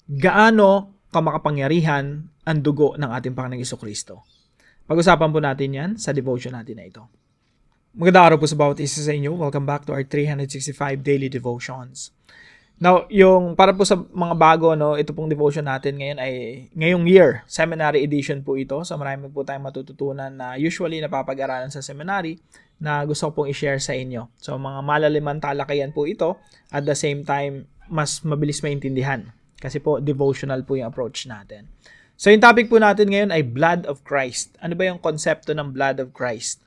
Gaano kamakapangyarihan ang dugo ng ating Panginoong Jesucristo? Pag-usapan po natin yan sa devotion natin na ito. Magandang araw po sa bawat isa sa inyo. Welcome back to our 365 daily devotions. Now, para po sa mga bago, ito pong devotion natin ngayon ay ngayong year, seminary edition po ito. So marami po tayong matututunan na usually napapag-aralan sa seminary na gusto ko pong i-share sa inyo. So mga malalimang talakayan po ito, at the same time, mas mabilis maintindihan. Kasi po, devotional po yung approach natin. So yung topic po natin ngayon ay blood of Christ. Ano ba yung konsepto ng blood of Christ?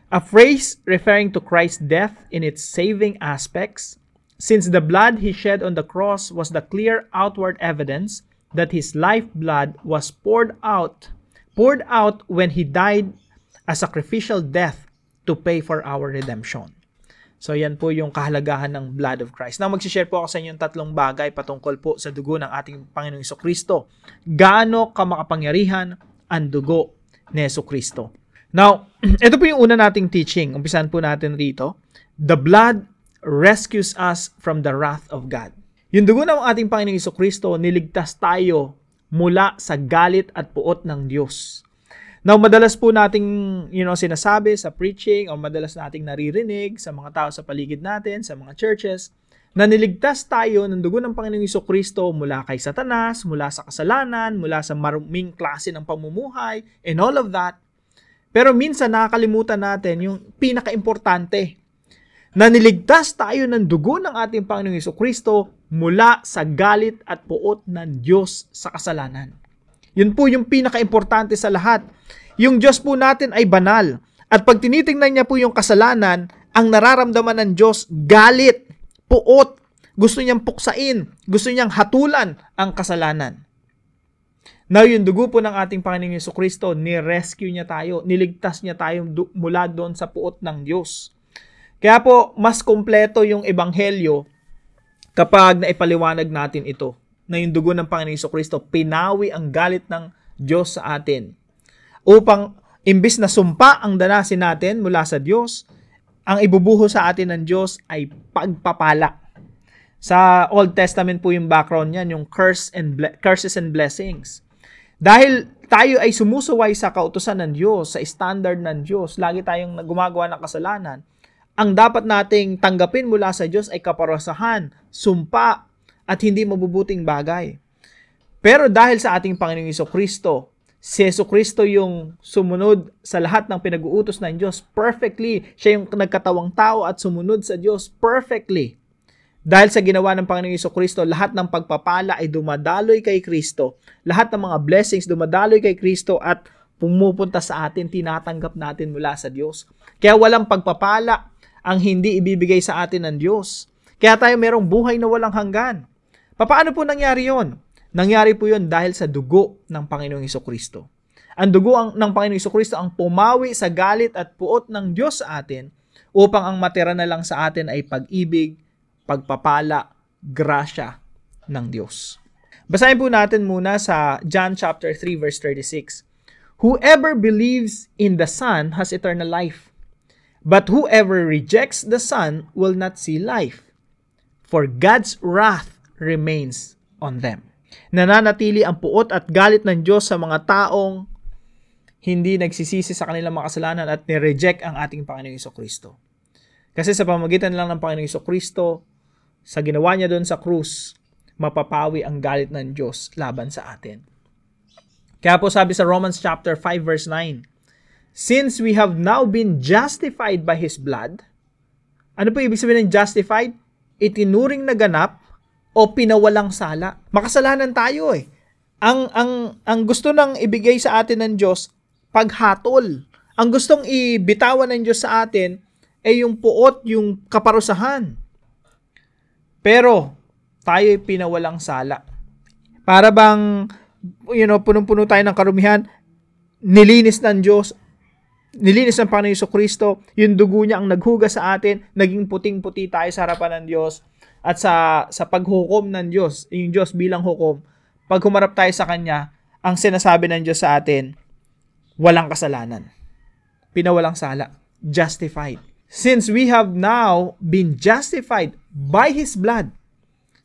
A phrase referring to Christ's death in its saving aspects, since the blood he shed on the cross was the clear outward evidence that his lifeblood was poured out when he died a sacrificial death to pay for our redemption. So yan po yung kahalagahan ng blood of Christ. Now magsishare po ako sa inyo ng tatlong bagay patungkol po sa dugo ng ating Panginoong Jesucristo. Gaano kamakapangyarihan ang dugo ni Jesucristo? Now, ito po yung una nating teaching. Umpisan po natin rito. The blood rescues us from the wrath of God. Yung dugo ng ating Panginoong Jesucristo, niligtas tayo mula sa galit at puot ng Diyos. Now, madalas po nating sinasabi sa preaching o madalas nating naririnig sa mga tao sa paligid natin, sa mga churches, na niligtas tayo ng dugo ng Panginoong Jesucristo mula kay Satanas, mula sa kasalanan, mula sa maruming klase ng pamumuhay, and all of that. Pero minsan nakakalimutan natin yung pinaka-importante, na niligtas tayo ng dugo ng ating Panginoong Jesucristo mula sa galit at puot ng Diyos sa kasalanan. Yun po yung pinaka-importante sa lahat. Yung Diyos po natin ay banal. At pag tinitingnan niya po yung kasalanan, ang nararamdaman ng Diyos, galit, puot, gusto niyang puksain, gusto niyang hatulan ang kasalanan. Now, yung dugo po ng ating Panginoong Jesucristo, ni-rescue niya tayo, niligtas niya tayo mula doon sa puot ng Diyos. Kaya po, mas kompleto yung ebanghelyo kapag naipaliwanag natin ito, na yung dugo ng Panginoong Jesucristo, pinawi ang galit ng Diyos sa atin. Upang, imbis na sumpa ang danasin natin mula sa Diyos, ang ibubuho sa atin ng Diyos ay pagpapala. Sa Old Testament po yung background niyan, yung curses and blessings. Dahil tayo ay sumusuway sa kautusan ng Diyos, sa standard ng Diyos, lagi tayong gumagawa ng kasalanan, ang dapat nating tanggapin mula sa Diyos ay kaparusahan, sumpa, at hindi mabubuting bagay. Pero dahil sa ating Panginoong Jesucristo, si Jesucristo yung sumunod sa lahat ng pinag-uutos ng Diyos perfectly. Siya yung nagkatawang tao at sumunod sa Diyos perfectly. Dahil sa ginawa ng Panginoong Jesucristo, lahat ng pagpapala ay dumadaloy kay Kristo. Lahat ng mga blessings dumadaloy kay Kristo at pumupunta sa atin, tinatanggap natin mula sa Diyos. Kaya walang pagpapala ang hindi ibibigay sa atin ng Diyos. Kaya tayo merong buhay na walang hanggan. Paano po nangyari yon? Nangyari po yon dahil sa dugo ng Panginoong Jesucristo. Ang dugo ng Panginoong Jesucristo ang pumawi sa galit at puot ng Diyos sa atin upang ang matira na lang sa atin ay pag-ibig, pagpapala, grasya ng Diyos. Basahin po natin muna sa John chapter 3 verse 36. Whoever believes in the Son has eternal life, but whoever rejects the Son will not see life, for God's wrath remains on them. Nananatili ang puot at galit ng Diyos sa mga taong hindi nagsisisi sa kanilang mga kasalanan at nireject ang ating Panginoong Jesucristo. Kasi sa pamamagitan lang ng Panginoong Jesucristo, sa ginawa niya doon sa krus, mapapawi ang galit ng Diyos laban sa atin. Kaya po sabi sa Romans chapter 5 verse 9, since we have now been justified by His blood, ano po ibig sabihin ng justified? Itinuring na ganap o pinawalang sala. Makasalanan tayo eh. Ang gusto nang ibigay sa atin ng Diyos, paghatol. Ang gustong ibitawan ng Diyos sa atin ay yung puot, yung kaparusahan. Pero, tayo ay pinawalang sala. Para bang, punong-puno tayo ng karumihan, nilinis ng Diyos, nilinis ng Panginoon Jesucristo, yung dugo niya ang naghugas sa atin, naging puting-puti tayo sa harapan ng Diyos, at sa paghukom ng Diyos, yung Diyos bilang hukom, pag humarap tayo sa Kanya, ang sinasabi ng Diyos sa atin, walang kasalanan. Pinawalang sala. Justified. Since we have now been justified by His blood,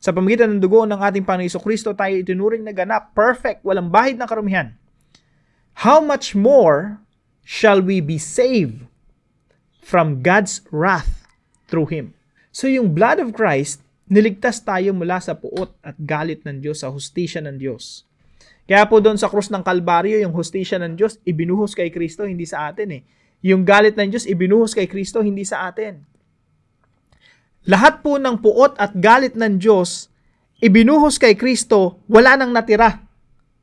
Sa pamamagitan ng dugo ng ating Panginoong Jesucristo, tayo itinuring na ganap, perfect, walang bahid ng karumihan. How much more shall we be saved from God's wrath through Him? So yung blood of Christ, niligtas tayo mula sa puot at galit ng Diyos, sa hustisya ng Diyos. Kaya po doon sa krus ng Kalbaryo, yung hustisya ng Diyos, ibinuhos kay Kristo, hindi sa atin eh. Yung galit ng Diyos, ibinuhos kay Kristo, hindi sa atin. Lahat po ng puot at galit ng Diyos, ibinuhos kay Kristo, wala nang natira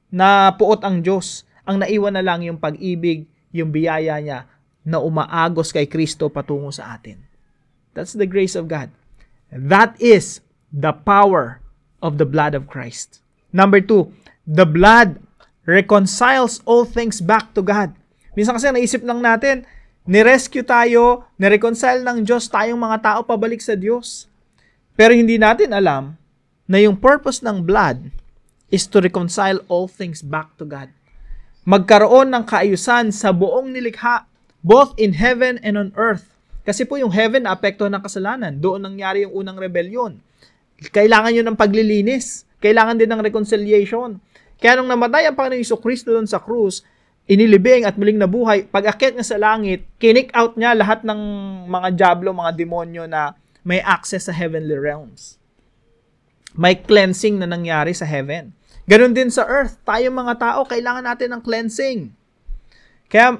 na puot ang Diyos. Ang naiwan na lang yung pag-ibig, yung biyaya niya na umaagos kay Kristo patungo sa atin. That's the grace of God. That is the power of the blood of Christ. Number 2, the blood reconciles all things back to God. Minsan kasi naisip lang natin, nirescue tayo, nireconcile ng Diyos tayong mga tao pabalik sa Diyos. Pero hindi natin alam na yung purpose ng blood is to reconcile all things back to God. Magkaroon ng kaayusan sa buong nilikha, both in heaven and on earth. Kasi po yung heaven naapektuhan ng kasalanan. Doon nangyari yung unang rebellion. Kailangan yun ng paglilinis. Kailangan din ng reconciliation. Kaya nung namatay ang Panginoong Jesucristo doon sa krus, inilibing at muling nabuhay, pag-akyat niya sa langit, kinik out niya lahat ng mga diablo, mga demonyo na may access sa heavenly realms. May cleansing na nangyari sa heaven. Ganon din sa earth. Tayong mga tao, kailangan natin ng cleansing. Kaya,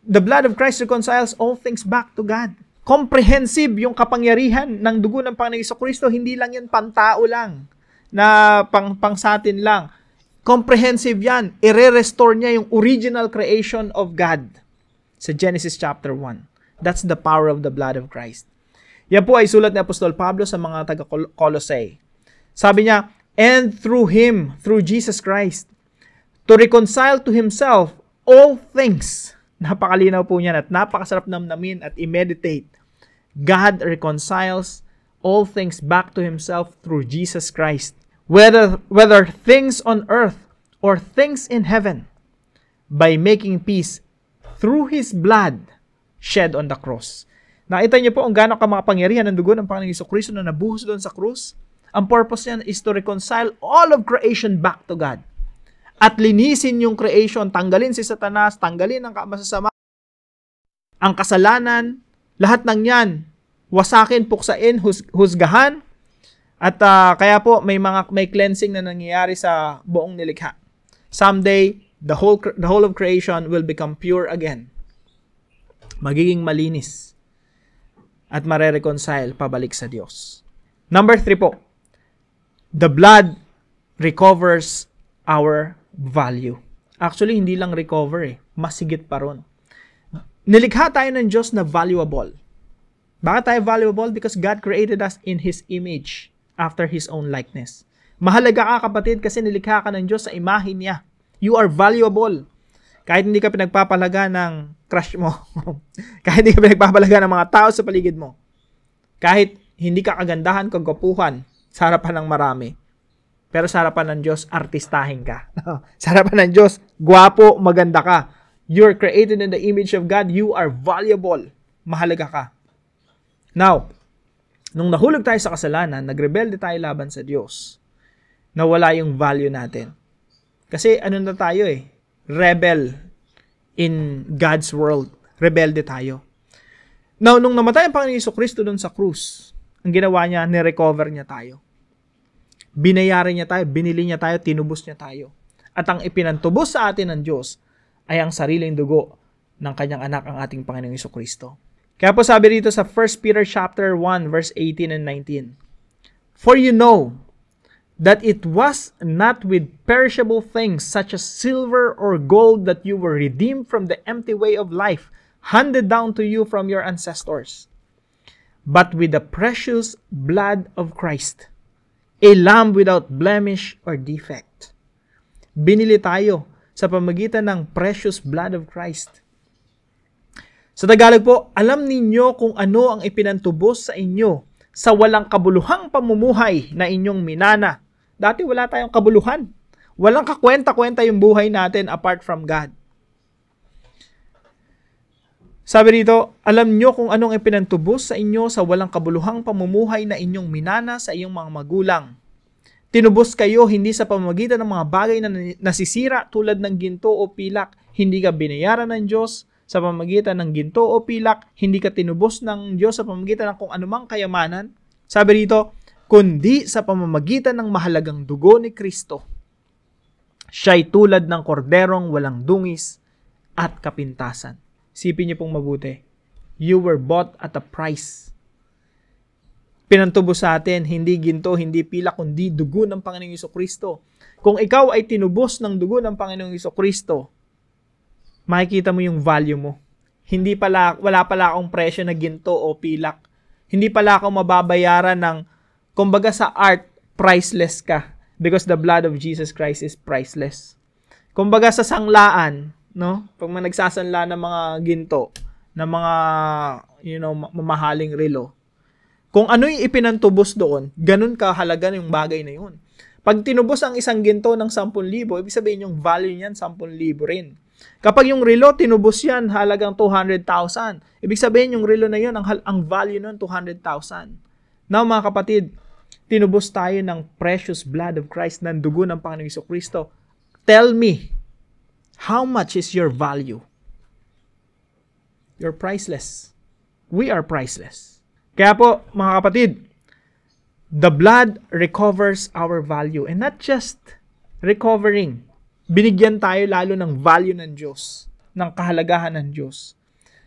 the blood of Christ reconciles all things back to God. Comprehensive yung kapangyarihan ng dugo ng Panginoong Jesucristo. Hindi lang yan pantao lang, na pang sa atin lang. Comprehensive yan. I-restore niya yung original creation of God sa Genesis chapter 1. That's the power of the blood of Christ. Yan po ay sulat ni Apostol Pablo sa mga taga-Colossae. Sabi niya, and through Him, through Jesus Christ, to reconcile to Himself all things. Napakalinaw po niyan at napakasarap namnamin at i-meditate. God reconciles all things back to Himself through Jesus Christ. Whether things on earth or things in heaven, by making peace through His blood shed on the cross. Nakita niyo po ang gaano kamakapangyarihan ng dugo ng Panginoong Jesucristo na nabuhos doon sa krus. Ang purpose niyan is to reconcile all of creation back to God. At linisin yung creation, tanggalin si Satanas, tanggalin ang masasama, ang kasalanan, lahat ng yan, wasakin, puksain, husgahan. At kaya po may cleansing na nangyayari sa buong nilikha. Someday the whole of creation will become pure again. Magiging malinis at mare-reconcile pabalik sa Diyos. Number 3 po. The blood recovers our value. Actually, hindi lang recover mas higit pa ron. Nilikha tayo ng Diyos na valuable. Bakit tayo valuable? Because God created us in His image, after His own likeness. Mahalaga ka, kapatid, kasi nilikha ka ng Diyos sa imahe niya. You are valuable. Kahit hindi ka pinagpapalaga ng crush mo. Kahit hindi ka pinagpapalaga ng mga tao sa paligid mo. Kahit hindi ka kagandahan, kagwapuhan sa harapan ng marami. Pero sa harapan ng Diyos, artistahin ka. Sa harapan ng Diyos, gwapo, maganda ka. You're created in the image of God. You are valuable. Mahalaga ka. Now, nung nahulog tayo sa kasalanan, nagrebelde tayo laban sa Diyos, nawala yung value natin. Kasi ano na tayo rebel in God's world. Rebelde tayo. Now, nung namatay ang Panginoong Jesucristo doon sa krus, ang ginawa niya, nirecover niya tayo. Binayaran niya tayo, binili niya tayo, tinubos niya tayo. At ang ipinantubos sa atin ng Diyos ay ang sariling dugo ng kanyang anak, ang ating Panginoong Jesucristo. Kaya po sabi dito sa 1 Peter chapter 1 verse 18 and 19. For you know that it was not with perishable things such as silver or gold that you were redeemed from the empty way of life handed down to you from your ancestors, but with the precious blood of Christ, a lamb without blemish or defect. Binili tayo sa pamamagitan ng precious blood of Christ. Sa Tagalog po, alam ninyo kung ano ang ipinantubos sa inyo sa walang kabuluhang pamumuhay na inyong minana. Dati wala tayong kabuluhan. Walang kakwenta-kwenta yung buhay natin apart from God. Sabi dito, alam nyo kung anong ipinantubos sa inyo sa walang kabuluhang pamumuhay na inyong minana sa iyong mga magulang. Tinubos kayo hindi sa pamamagitan ng mga bagay na nasisira tulad ng ginto o pilak. Hindi ka binayaran ng Diyos sa pamamagitan ng ginto o pilak. Hindi ka tinubos ng Diyos sa pamamagitan ng kung anumang kayamanan. Sabi rito, kundi sa pamamagitan ng mahalagang dugo ni Kristo. Siya'y tulad ng korderong walang dungis at kapintasan. Sipin niyo pong mabuti. You were bought at a price. Pinantubos sa atin, hindi ginto, hindi pilak, kundi dugo ng Panginoong Jesucristo. Kung ikaw ay tinubos ng dugo ng Panginoong Jesucristo, makikita mo yung value mo. Wala pala akong presyo na ginto o pilak. Hindi pala ako mababayaran ng, kumbaga sa art, priceless ka. Because the blood of Jesus Christ is priceless. Kumbaga sa sanglaan, no? Pag nagsasanla ng mga ginto, ng mga, mamahaling relo, kung ano yung ipinantubos doon, ganun kahalaga yung bagay na yun. Pag tinubos ang isang ginto ng 10,000, ibig sabihin yung value niyan 10,000 rin. Kapag yung relo tinubos yan halagang 200,000, ibig sabihin yung relo na yun, ang value nun 200,000. Now mga kapatid, tinubos tayo ng precious blood of Christ, ng dugo ng Panginoong Jesucristo. Tell me, how much is your value? You're priceless. We are priceless. Kaya po, mga kapatid, the blood recovers our value. And not just recovering. Binigyan tayo lalo ng value ng Diyos, ng kahalagahan ng Diyos.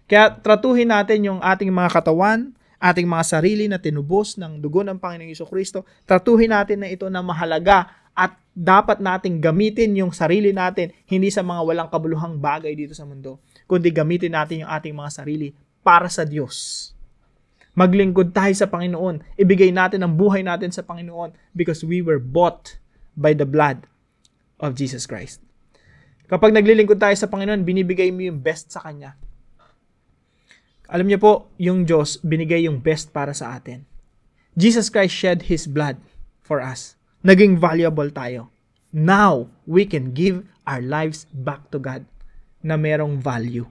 Kaya tratuhin natin yung ating mga katawan, ating mga sarili na tinubos ng dugo ng Panginoong Jesucristo. Tratuhin natin na ito na mahalaga at dapat nating gamitin yung sarili natin, hindi sa mga walang kabuluhang bagay dito sa mundo, kundi gamitin natin yung ating mga sarili para sa Diyos. Maglingkod tayo sa Panginoon. Ibigay natin ang buhay natin sa Panginoon because we were bought by the blood of Jesus Christ. Kapag naglilingkod tayo sa Panginoon, binibigay mo yung best sa Kanya. Alam niyo po, yung Diyos binigay yung best para sa atin. Jesus Christ shed His blood for us. Naging valuable tayo. Now, we can give our lives back to God na merong value.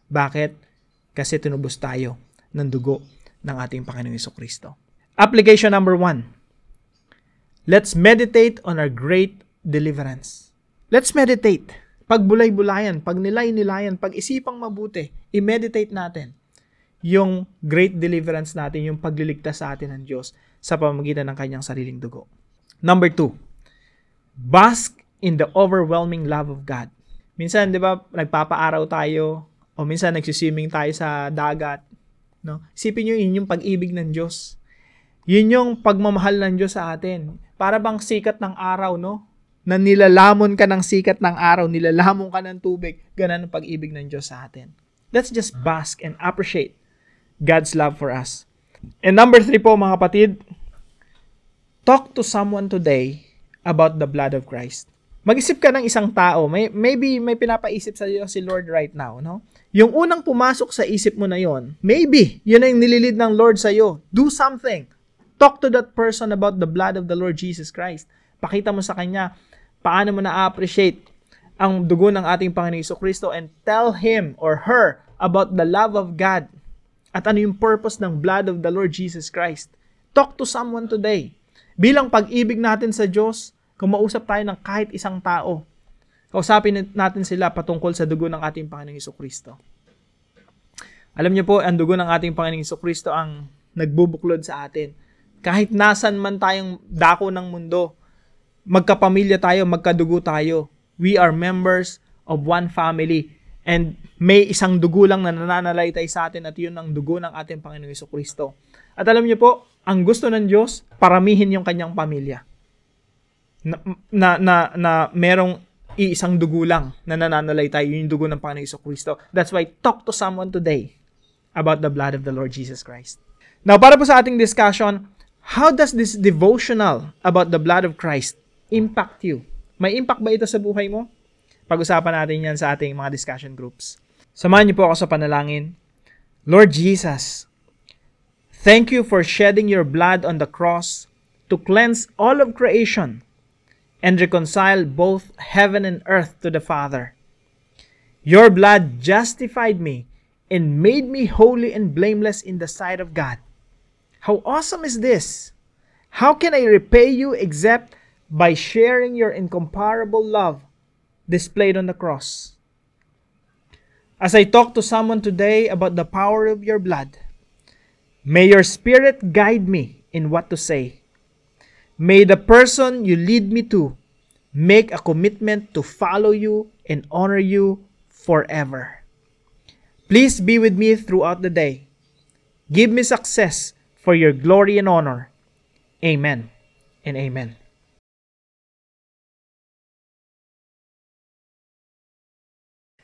Bakit? Kasi tinubos tayo ng dugo ng ating Panginoong Jesucristo. Application number 1. Let's meditate on our great deliverance. Let's meditate. Pagbulay-bulayan, pagnilay-nilayan, pag-isipang mabuti, i-meditate natin yung great deliverance natin, yung pagliligtas sa atin ng Diyos sa pamamagitan ng Kanyang sariling dugo. Number 2. Bask in the overwhelming love of God. Minsan, di ba, nagpapaaraw tayo o minsan nagsiswimming tayo sa dagat. No? Isipin nyo, yun yung pag-ibig ng Diyos. Yun yung pagmamahal ng Diyos sa atin. Para bang sikat ng araw, no? Na nilalamon ka ng sikat ng araw, nilalamon ka ng tubig, ganun ang pag-ibig ng Diyos sa atin. Let's just bask and appreciate God's love for us. And number 3 po, mga kapatid, talk to someone today about the blood of Christ. Mag-isip ka ng isang tao. Maybe may pinapaisip sa iyo si Lord right now, no? Yung unang pumasok sa isip mo na yon, maybe, yun ang nililid ng Lord sa iyo. Do something. Talk to that person about the blood of the Lord Jesus Christ. Pakita mo sa kanya paano mo na-appreciate ang dugo ng ating Panginoong Jesucristo and tell him or her about the love of God at ano yung purpose ng blood of the Lord Jesus Christ. Talk to someone today. Bilang pag-ibig natin sa Diyos, kumausap tayo ng kahit isang tao. Kausapin natin sila patungkol sa dugo ng ating Panginoong Jesucristo. Alam niyo po, ang dugo ng ating Panginoong Jesucristo ang nagbubuklod sa atin. Kahit nasan man tayong dako ng mundo, magkapamilya tayo, magkadugo tayo. We are members of one family. And may isang dugo lang na nananalaytay sa atin at yun ang dugo ng ating Panginoong Jesucristo. At alam niyo po, ang gusto ng Diyos, paramihin yung kanyang pamilya. Na merong iisang dugo lang na nananalaytay, yung dugo ng Panginoong Jesucristo. That's why talk to someone today about the blood of the Lord Jesus Christ. Now, para po sa ating discussion, how does this devotional about the blood of Christ impact you? May impact ba ito sa buhay mo? Pag-usapan natin yan sa ating mga discussion groups. Samahan niyo po ako sa panalangin. Lord Jesus, thank you for shedding your blood on the cross to cleanse all of creation and reconcile both heaven and earth to the Father. Your blood justified me and made me holy and blameless in the sight of God. How awesome is this? How can I repay you except by sharing your incomparable love displayed on the cross. As I talk to someone today about the power of your blood, may your Spirit guide me in what to say. May the person you lead me to make a commitment to follow you and honor you forever. Please be with me throughout the day. Give me success for your glory and honor. Amen and amen.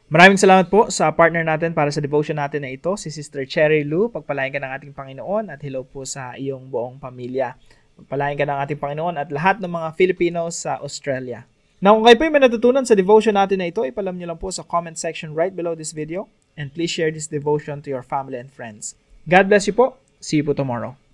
Maraming salamat po sa partner natin para sa devotion natin na ito, si Sister Cherry Lou. Pagpalain ka ng ating Panginoon at hello po sa iyong buong pamilya. Pagpalain ka ng ating Panginoon at lahat ng mga Filipinos sa Australia. Now, kung kayo po may natutunan sa devotion natin na ito, ipalam niyo lang po sa comment section right below this video and please share this devotion to your family and friends. God bless you po. See you po tomorrow.